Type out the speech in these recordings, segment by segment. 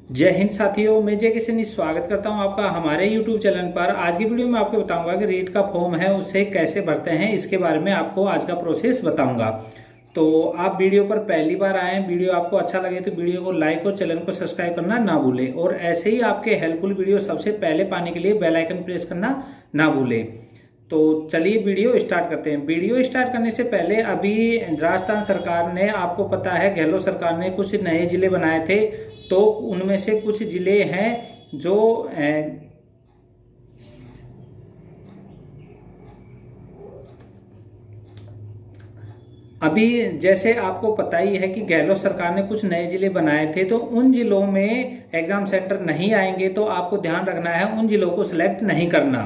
जय हिंद साथियों, मैं जय किशन स्वागत करता हूं आपका हमारे YouTube चैनल पर। आज की वीडियो में आपको बताऊंगा कि रीट का फॉर्म है उसे कैसे भरते हैं। इसके बारे में आपको आज का प्रोसेस बताऊंगा। तो आप वीडियो पर पहली बार आए, वीडियो आपको अच्छा लगे तो वीडियो को लाइक और चैनल को सब्सक्राइब करना ना भूलें। और ऐसे ही आपके हेल्पफुल वीडियो सबसे पहले पाने के लिए बेल आइकन प्रेस करना ना भूलें। तो चलिए वीडियो स्टार्ट करते हैं। वीडियो स्टार्ट करने से पहले अभी राजस्थान सरकार ने, आपको पता है, गहलोत सरकार ने कुछ नए जिले बनाए थे। तो उनमें से कुछ जिले हैं जो अभी, जैसे आपको पता ही है कि गहलोत सरकार ने कुछ नए जिले बनाए थे, तो उन जिलों में एग्जाम सेंटर नहीं आएंगे। तो आपको ध्यान रखना है, उन जिलों को सिलेक्ट नहीं करना।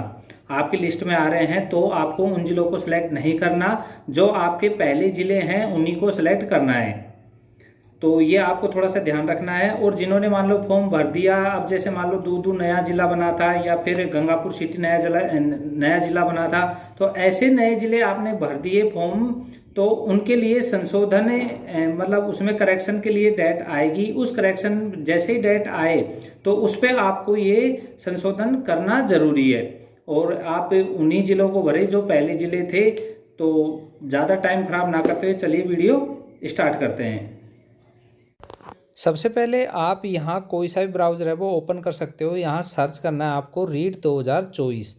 आपकी लिस्ट में आ रहे हैं तो आपको उन जिलों को सिलेक्ट नहीं करना। जो आपके पहले जिले हैं उन्हीं को सिलेक्ट करना है। तो ये आपको थोड़ा सा ध्यान रखना है। और जिन्होंने मान लो फॉर्म भर दिया, अब जैसे मान लो दूदू नया जिला बना था या फिर गंगापुर सिटी नया जिला बना था, तो ऐसे नए जिले आपने भर दिए फॉर्म, तो उनके लिए संशोधन मतलब उसमें करेक्शन के लिए डेट आएगी। उस करेक्शन जैसे ही डेट आए तो उस पर आपको ये संशोधन करना जरूरी है। और आप उन्हीं जिलों को भरे जो पहले जिले थे। तो ज़्यादा टाइम खराब ना करते हुए चलिए वीडियो स्टार्ट करते हैं। सबसे पहले आप यहाँ कोई सा भी ब्राउज़र है वो ओपन कर सकते हो। यहाँ सर्च करना है आपको रीट 2024।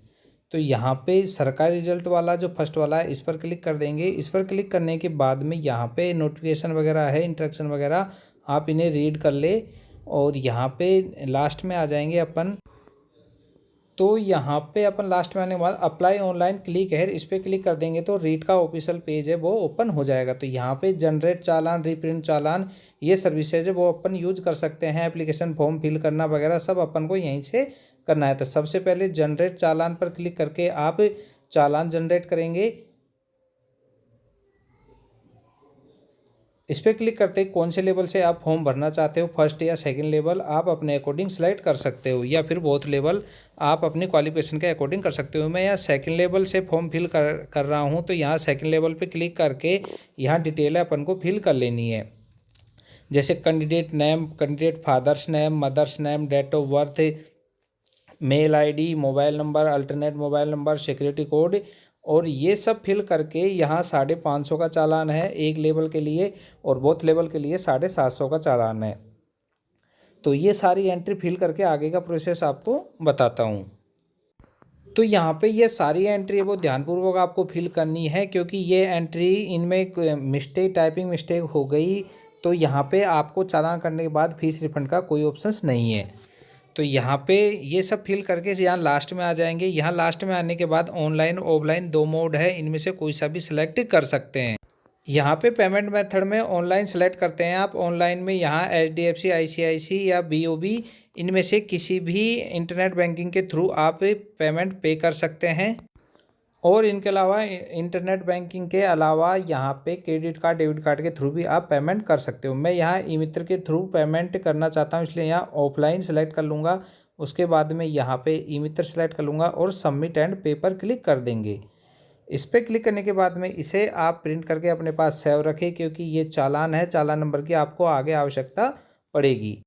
तो यहाँ पे सरकारी रिजल्ट वाला जो फर्स्ट वाला है इस पर क्लिक कर देंगे। इस पर क्लिक करने के बाद में यहाँ पे नोटिफिकेशन वगैरह है, इंस्ट्रक्शन वगैरह, आप इन्हें रीड कर ले। और यहाँ पे लास्ट में आ जाएंगे अपन। तो यहाँ पे अपन लास्ट में आने के बाद अप्लाई ऑनलाइन क्लिक है, इस पर क्लिक कर देंगे तो रीट का ऑफिशियल पेज है वो ओपन हो जाएगा। तो यहाँ पे जनरेट चालान, रिप्रिंट चालान, ये सर्विसेज है वो अपन यूज कर सकते हैं। एप्लीकेशन फॉर्म फिल करना वगैरह सब अपन को यहीं से करना है। तो सबसे पहले जनरेट चालान पर क्लिक करके आप चालान जनरेट करेंगे। इस पर क्लिक करते ही कौन से लेवल से आप फॉर्म भरना चाहते हो, फर्स्ट या सेकंड लेवल, आप अपने अकॉर्डिंग सेलेक्ट कर सकते हो, या फिर बोथ लेवल आप अपनी क्वालिफिकेशन के अकॉर्डिंग कर सकते हो। मैं यहाँ सेकंड लेवल से फॉर्म फिल कर रहा हूँ। तो यहाँ सेकंड लेवल पे क्लिक करके यहाँ डिटेल अपन को फिल कर लेनी है। जैसे candidate name, candidate father's name, mother's name, date of birth, mail ID, mobile number, alternate mobile number, security code, और ये सब फिल करके यहाँ 550 का चालान है एक लेवल के लिए, और बोथ लेवल के लिए 750 का चालान है। तो ये सारी एंट्री फिल करके आगे का प्रोसेस आपको बताता हूँ। तो यहाँ पे ये सारी एंट्री है वो ध्यानपूर्वक आपको फिल करनी है, क्योंकि ये एंट्री इनमें मिस्टेक, टाइपिंग मिस्टेक हो गई तो यहाँ पे आपको चालान करने के बाद फीस रिफंड का कोई ऑप्शंस नहीं है। तो यहाँ पे ये सब फिल करके यहाँ लास्ट में आ जाएंगे। यहाँ लास्ट में आने के बाद ऑनलाइन ऑफलाइन दो मोड है, इनमें से कोई सा भी सिलेक्ट कर सकते हैं। यहाँ पे पेमेंट मेथड में ऑनलाइन सेलेक्ट करते हैं आप। ऑनलाइन में यहाँ HDFC, ICICI या BOB, इनमें से किसी भी इंटरनेट बैंकिंग के थ्रू आप पेमेंट पे कर सकते हैं। और इनके अलावा इंटरनेट बैंकिंग के अलावा यहाँ पे क्रेडिट कार्ड, डेबिट कार्ड के थ्रू भी आप पेमेंट कर सकते हो। मैं यहाँ ई मित्र के थ्रू पेमेंट करना चाहता हूँ, इसलिए यहाँ ऑफलाइन सेलेक्ट कर लूँगा। उसके बाद में यहाँ पे ई मित्र सेलेक्ट कर लूँगा और सबमिट एंड पे पर क्लिक कर देंगे। इस पर क्लिक करने के बाद में इसे आप प्रिंट करके अपने पास सेव रखें, क्योंकि ये चालान है, चालान नंबर की आपको आगे आवश्यकता पड़ेगी।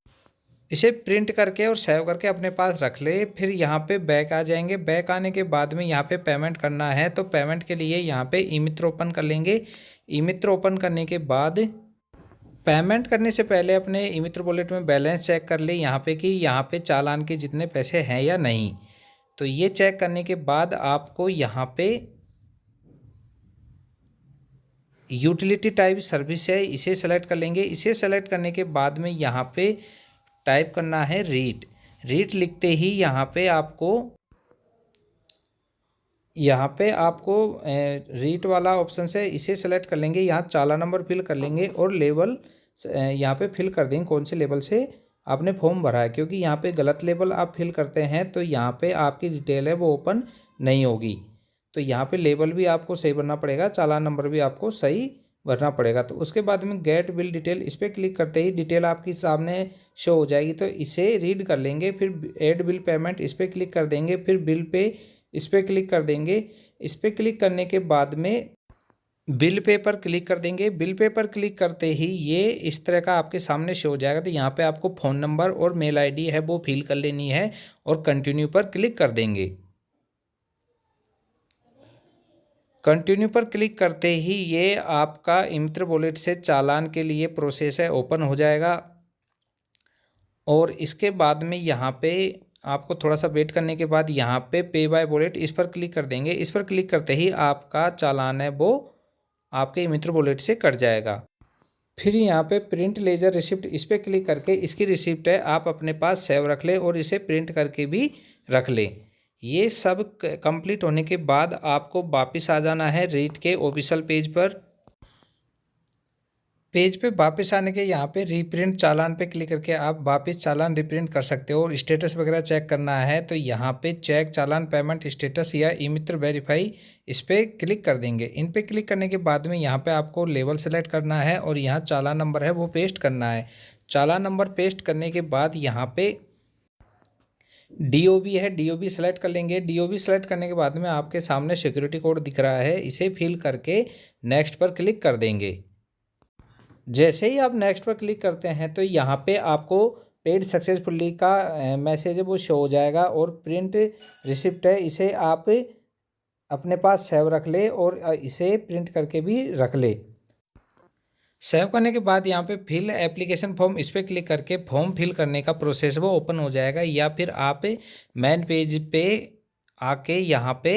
इसे प्रिंट करके और सेव करके अपने पास रख ले। फिर यहाँ पे बैक आ जाएंगे। बैक आने के बाद में यहाँ पे पेमेंट करना है। तो पेमेंट के लिए यहाँ पे ई मित्र ओपन कर लेंगे। ई मित्र ओपन करने के बाद पेमेंट करने से पहले अपने ई मित्र वॉलेट में बैलेंस चेक कर ले यहाँ पे कि यहाँ पे चालान के जितने पैसे हैं या नहीं। तो ये चेक करने के बाद आपको यहाँ पे यूटिलिटी टाइप सर्विस है, इसे सेलेक्ट कर लेंगे। इसे सेलेक्ट करने के बाद में यहाँ पे टाइप करना है रीट। रीट लिखते ही यहाँ पे आपको रीट वाला ऑप्शन है, इसे सेलेक्ट कर लेंगे। यहाँ चालान नंबर फिल कर लेंगे और लेवल यहाँ पे फिल कर देंगे कौन से लेवल से आपने फॉर्म भरा है, क्योंकि यहाँ पे गलत लेवल आप फिल करते हैं तो यहाँ पे आपकी डिटेल है वो ओपन नहीं होगी। तो यहाँ पे लेवल भी आपको सही भरना पड़ेगा, चालान नंबर भी आपको सही भरना पड़ेगा। तो उसके बाद में गेट बिल डिटेल, इस पर क्लिक करते ही डिटेल आपकी सामने शो हो जाएगी। तो इसे रीड कर लेंगे। फिर ऐड बिल पेमेंट, इस पर क्लिक कर देंगे। फिर बिल पे, इस पर क्लिक कर देंगे। इस पर क्लिक करने के बाद में बिल पे पर क्लिक कर देंगे। बिल पे पर क्लिक करते ही ये इस तरह का आपके सामने शो हो जाएगा। तो यहाँ पे आपको फ़ोन नंबर और मेल आईडी है वो फिल कर लेनी है और कंटिन्यू पर क्लिक कर देंगे। कंटिन्यू पर क्लिक करते ही ये आपका ई-मित्र वॉलेट से चालान के लिए प्रोसेस है ओपन हो जाएगा। और इसके बाद में यहाँ पे आपको थोड़ा सा वेट करने के बाद यहाँ पे पे बाय वॉलेट इस पर क्लिक कर देंगे। इस पर क्लिक करते ही आपका चालान है वो आपके मित्र वॉलेट से कट जाएगा। फिर यहाँ पे प्रिंट लेजर रिसिप्ट इस पर क्लिक करके इसकी रिसिप्ट है आप अपने पास सेव रख ले और इसे प्रिंट करके भी रख ले। ये सब कंप्लीट होने के बाद आपको वापस आ जाना है रीट के ऑफिशियल पेज पर। पेज पे वापस आने के यहाँ पे रीप्रिंट चालान पे क्लिक करके आप वापस चालान रिप्रिंट कर सकते हो। और स्टेटस वगैरह चेक करना है तो यहाँ पे चेक चालान पेमेंट स्टेटस या ई मित्र वेरीफाई इस पर क्लिक कर देंगे। इन पे क्लिक करने के बाद में यहाँ पे आपको लेवल सेलेक्ट करना है और यहाँ चालान नंबर है वो पेस्ट करना है। चालान नंबर पेस्ट करने के बाद यहाँ पे DOB है, DOB सेलेक्ट कर लेंगे। DOB सेलेक्ट करने के बाद में आपके सामने सिक्योरिटी कोड दिख रहा है, इसे फिल करके नेक्स्ट पर क्लिक कर देंगे। जैसे ही आप नेक्स्ट पर क्लिक करते हैं तो यहाँ पे आपको पेड सक्सेसफुली का मैसेज है वो शो हो जाएगा। और प्रिंट रिसिप्ट है इसे आप अपने पास सेव रख ले और इसे प्रिंट करके भी रख ले। सेव करने के बाद यहाँ पे फिल एप्लीकेशन फॉर्म इस पर क्लिक करके फॉर्म फिल करने का प्रोसेस वो ओपन हो जाएगा। या फिर आप मेन पेज पे आके यहाँ पे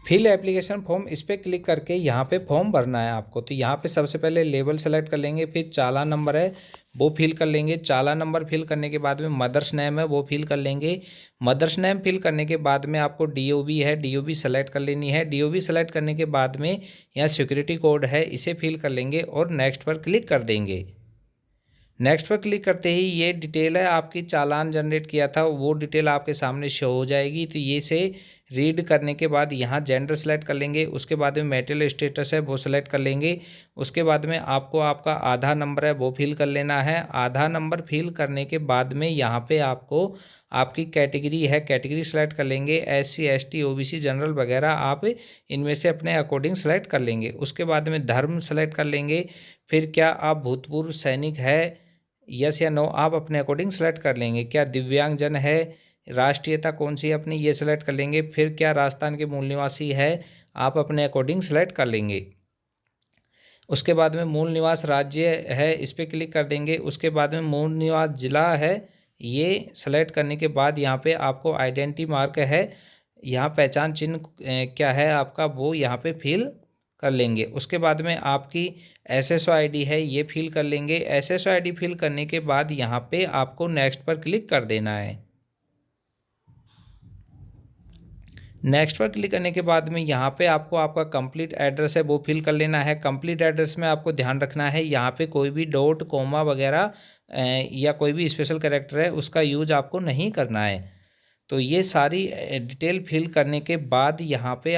फिल एप्लीकेशन फॉर्म इस पर क्लिक करके यहाँ पे फॉर्म भरना है आपको। तो यहाँ पे सबसे पहले लेबल सेलेक्ट कर लेंगे, फिर चालान नंबर है वो फिल कर लेंगे। चालान नंबर फिल करने के बाद में मदर्स नेम है वो फिल कर लेंगे। मदर्स नेम फिल करने के बाद में आपको DOB है, DOB सेलेक्ट कर लेनी है। DOB सेलेक्ट करने के बाद में यहाँ सिक्योरिटी कोड है इसे फिल कर लेंगे और नेक्स्ट पर क्लिक कर देंगे। नेक्स्ट पर क्लिक करते ही ये डिटेल है आपकी चालान जनरेट किया था वो डिटेल आपके सामने शो हो जाएगी। तो ये से रीड करने के बाद यहाँ जेंडर सेलेक्ट कर लेंगे। उसके बाद में मैरिटल स्टेटस है वो सेलेक्ट कर लेंगे। उसके बाद में आपको आपका आधार नंबर है वो फिल कर लेना है। आधार नंबर फिल करने के बाद में यहाँ पे आपको आपकी कैटेगरी है, कैटेगरी सेलेक्ट कर लेंगे। SC ST OBC जनरल वगैरह आप इनमें से अपने अकॉर्डिंग सेलेक्ट कर लेंगे। उसके बाद में धर्म सेलेक्ट कर लेंगे। फिर क्या आप भूतपूर्व सैनिक है, यस या नो आप अपने अकॉर्डिंग सेलेक्ट कर लेंगे। क्या दिव्यांगजन है, राष्ट्रीयता कौन सी है अपनी ये सेलेक्ट कर लेंगे। फिर क्या राजस्थान के मूल निवासी है आप अपने अकॉर्डिंग सेलेक्ट कर लेंगे। उसके बाद में मूल निवास राज्य है इस पर क्लिक कर देंगे। उसके बाद में मूल निवास जिला है ये सेलेक्ट करने के बाद यहाँ पे आपको आइडेंटिटी मार्क है, यहाँ पहचान चिन्ह क्या है आपका वो यहाँ पे फिल कर लेंगे। उसके बाद में आपकी SSO ID है ये फिल कर लेंगे। SSO ID फिल करने के बाद यहाँ पे आपको नेक्स्ट पर क्लिक कर देना है। नेक्स्ट पर क्लिक करने के बाद में यहाँ पे आपको आपका कंप्लीट एड्रेस है वो फिल कर लेना है। कंप्लीट एड्रेस में आपको ध्यान रखना है यहाँ पे कोई भी डॉट कोमा वगैरह या कोई भी स्पेशल कैरेक्टर है उसका यूज आपको नहीं करना है। तो ये सारी डिटेल फिल करने के बाद यहाँ पे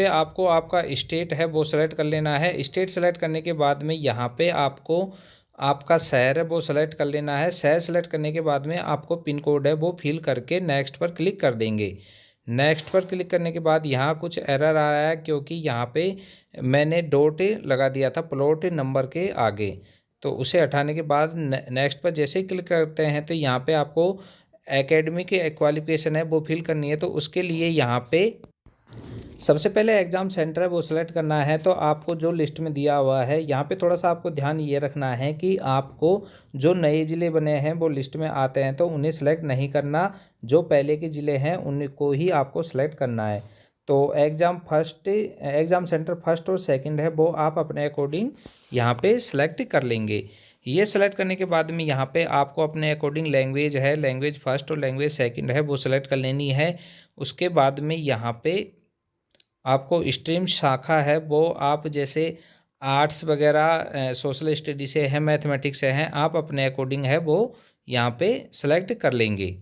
आपको आपका स्टेट है वो सेलेक्ट कर लेना है। स्टेट सेलेक्ट करने के बाद में यहाँ पे आपको आपका शहर है वो सेलेक्ट कर लेना है। शहर सेलेक्ट करने के बाद में आपको पिन कोड है वो फिल करके नेक्स्ट पर क्लिक कर देंगे। नेक्स्ट पर क्लिक करने के बाद यहाँ कुछ एरर आ रहा है क्योंकि यहाँ पे मैंने डॉट लगा दिया था प्लॉट नंबर के आगे। तो उसे हटाने के बाद नेक्स्ट पर जैसे ही क्लिक करते हैं तो यहाँ पे आपको एकेडमिक क्वालिफिकेशन है वो फिल करनी है। तो उसके लिए यहाँ पे सबसे पहले एग्ज़ाम सेंटर है वो सिलेक्ट करना है। तो आपको जो लिस्ट में दिया हुआ है यहाँ पे थोड़ा सा आपको ध्यान ये रखना है कि आपको जो नए ज़िले बने हैं वो लिस्ट में आते हैं तो उन्हें सेलेक्ट नहीं करना, जो पहले के ज़िले हैं उनको ही आपको सेलेक्ट करना है। तो एग्ज़ाम सेंटर फर्स्ट और सेकंड है वो आप अपने अकॉर्डिंग यहाँ पे सेलेक्ट कर लेंगे। ये सेलेक्ट करने के बाद में यहाँ पे आपको अपने अकॉर्डिंग लैंग्वेज है, लैंग्वेज फर्स्ट और लैंग्वेज सेकंड है वो सेलेक्ट कर लेनी है। उसके बाद में यहाँ पे आपको स्ट्रीम शाखा है वो आप जैसे आर्ट्स वगैरह सोशल स्टडी से है, मैथमेटिक्स से हैं, आप अपने अकॉर्डिंग है वो यहाँ पे सेलेक्ट कर लेंगे।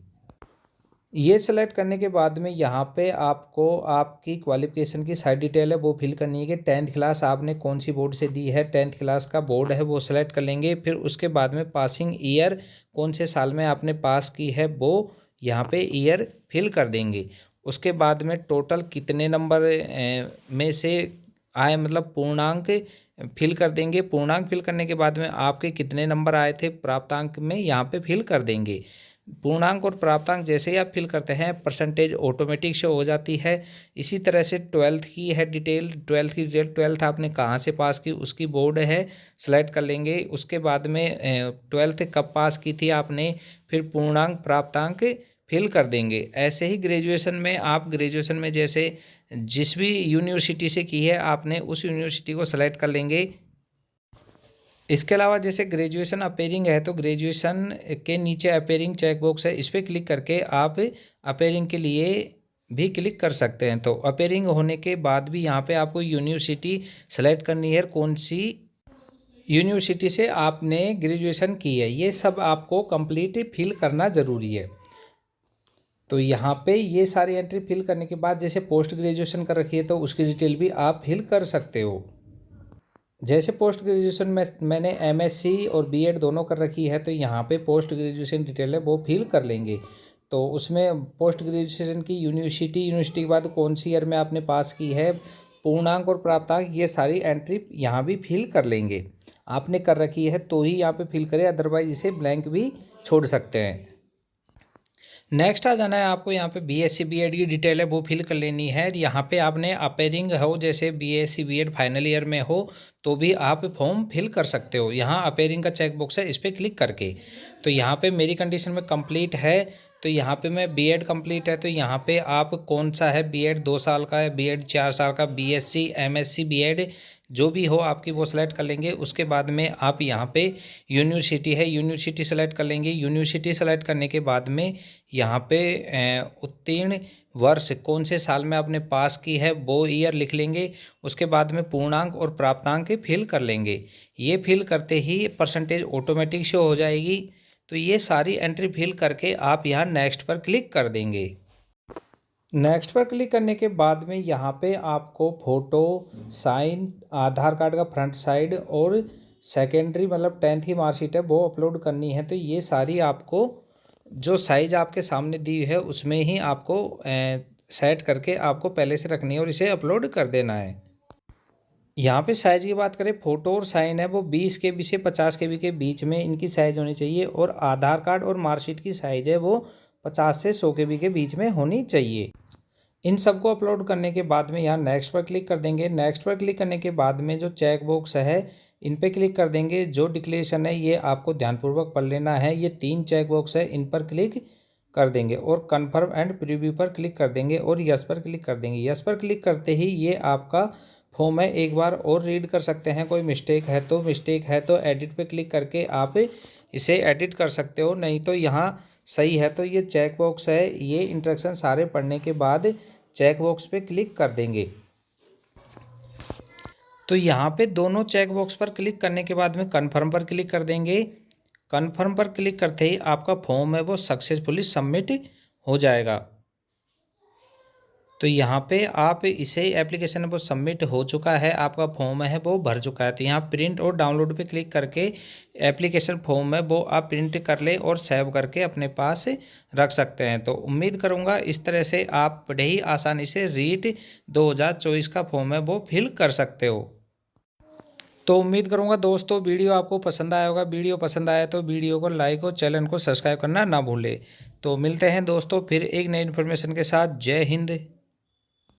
ये सेलेक्ट करने के बाद में यहाँ पे आपको आपकी क्वालिफिकेशन की सारी डिटेल है वो फिल करनी है कि 10th क्लास आपने कौन सी बोर्ड से दी है, 10th क्लास का बोर्ड है वो सेलेक्ट कर लेंगे। फिर उसके बाद में पासिंग ईयर कौन से साल में आपने पास की है वो यहाँ पे ईयर फिल कर देंगे। उसके बाद में टोटल कितने नंबर में से आए, मतलब पूर्णांक फिल कर देंगे। पूर्णांक फिल करने के बाद में आपके कितने नंबर आए थे प्राप्तांक में, यहाँ पे फिल कर देंगे। पूर्णांक और प्राप्तांक जैसे ही आप फिल करते हैं परसेंटेज ऑटोमेटिक शो हो जाती है। इसी तरह से ट्वेल्थ की है डिटेल, ट्वेल्थ आपने कहाँ से पास की उसकी बोर्ड है सेलेक्ट कर लेंगे। उसके बाद में ट्वेल्थ कब पास की थी आपने, फिर पूर्णांक प्राप्तांक फिल कर देंगे। ऐसे ही ग्रेजुएशन में आप ग्रेजुएशन में जैसे जिस भी यूनिवर्सिटी से की है आपने उस यूनिवर्सिटी को सेलेक्ट कर लेंगे। इसके अलावा जैसे ग्रेजुएशन अपेयरिंग है तो ग्रेजुएशन के नीचे अपेयरिंग चेक बॉक्स है, इस पर क्लिक करके आप अपेयरिंग के लिए भी क्लिक कर सकते हैं। तो अपेयरिंग होने के बाद भी यहाँ पे आपको यूनिवर्सिटी सेलेक्ट करनी है, कौन सी यूनिवर्सिटी से आपने ग्रेजुएशन की है, ये सब आपको कंप्लीट फिल करना ज़रूरी है। तो यहाँ पे ये सारी एंट्री फिल करने के बाद जैसे पोस्ट ग्रेजुएशन कर रखी है तो उसकी डिटेल भी आप फिल कर सकते हो। जैसे पोस्ट ग्रेजुएशन में मैंने एमएससी और बीएड दोनों कर रखी है तो यहाँ पे पोस्ट ग्रेजुएशन डिटेल है वो फिल कर लेंगे। तो उसमें पोस्ट ग्रेजुएशन की यूनिवर्सिटी के बाद कौन सी ईयर में आपने पास की है, पूर्णांक और प्राप्तांक, ये सारी एंट्री यहाँ भी फिल कर लेंगे। आपने कर रखी है तो ही यहाँ पे फिल करें, अदरवाइज इसे ब्लैंक भी छोड़ सकते हैं। नेक्स्ट आ जाना है आपको, यहाँ पे बीएससी बीएड की डिटेल है वो फिल कर लेनी है। यहाँ पे आपने अपेयरिंग हो जैसे बीएससी बीएड फाइनल ईयर में हो तो भी आप फॉर्म फिल कर सकते हो। यहाँ अपेयरिंग का चेक बॉक्स है, इस पर क्लिक करके। तो यहाँ पे मेरी कंडीशन में कंप्लीट है तो यहाँ पे मैं बीएड कंप्लीट है तो यहाँ पे आप कौन सा है, बीएड 2 साल का है, बीएड 4 साल का, बीएससी एमएससी बीएड जो भी हो आपकी वो सेलेक्ट कर लेंगे। उसके बाद में आप यहाँ पे यूनिवर्सिटी है, यूनिवर्सिटी सेलेक्ट कर लेंगे। यूनिवर्सिटी सेलेक्ट करने के बाद में यहाँ पे उत्तीर्ण वर्ष कौन से साल में आपने पास की है वो ईयर लिख लेंगे। उसके बाद में पूर्णांक और प्राप्तांक फिल कर लेंगे। ये फिल करते ही परसेंटेज ऑटोमेटिक शो हो जाएगी। तो ये सारी एंट्री फिल करके आप यहाँ नेक्स्ट पर क्लिक कर देंगे। नेक्स्ट पर क्लिक करने के बाद में यहाँ पे आपको फ़ोटो, साइन, आधार कार्ड का फ्रंट साइड और सेकेंडरी मतलब 10th की मार्कशीट है वो अपलोड करनी है। तो ये सारी आपको जो साइज़ आपके सामने दी है उसमें ही आपको सेट करके आपको पहले से रखनी है और इसे अपलोड कर देना है। यहाँ पे साइज़ की बात करें, फ़ोटो और साइन है वो 20 KB से 50 KB के बीच में इनकी साइज़ होनी चाहिए और आधार कार्ड और मार्कशीट की साइज़ है वो 50 से 100 KB के बीच में होनी चाहिए। इन सबको अपलोड करने के बाद में यहाँ नेक्स्ट पर क्लिक कर देंगे। नेक्स्ट पर क्लिक करने के बाद में जो चेक बॉक्स है इन पे क्लिक कर देंगे। जो डिक्लेरेशन है ये आपको ध्यानपूर्वक पढ़ लेना है। ये 3 चेक बॉक्स है, इन पर क्लिक कर देंगे और कन्फर्म एंड प्रीव्यू पर क्लिक कर देंगे और यस पर क्लिक कर देंगे। यस पर क्लिक करते ही ये आपका फॉर्म है, एक बार और रीड कर सकते हैं। कोई मिस्टेक है तो एडिट पे क्लिक करके आप इसे एडिट कर सकते हो, नहीं तो यहाँ सही है। तो ये चेक बॉक्स है, ये इंस्ट्रक्शन सारे पढ़ने के बाद चेक बॉक्स पे क्लिक कर देंगे। तो यहाँ पे दोनों चेक बॉक्स पर क्लिक करने के बाद में कन्फर्म पर क्लिक कर देंगे। कन्फर्म पर क्लिक करते ही आपका फॉर्म है वो सक्सेसफुली सबमिट हो जाएगा। तो यहाँ पे आप इसे एप्लीकेशन वो सबमिट हो चुका है, आपका फॉर्म है वो भर चुका है। तो यहाँ प्रिंट और डाउनलोड पे क्लिक करके एप्लीकेशन फॉर्म है वो आप प्रिंट कर ले और सेव करके अपने पास रख सकते हैं। तो उम्मीद करूँगा इस तरह से आप बड़े ही आसानी से रीट 2024 का फॉर्म है वो फिल कर सकते हो। तो उम्मीद करूँगा दोस्तों वीडियो आपको पसंद आया होगा। वीडियो पसंद आया तो वीडियो को लाइक और चैनल को सब्सक्राइब करना ना भूलें। तो मिलते हैं दोस्तों फिर एक नई इन्फॉर्मेशन के साथ। जय हिंद।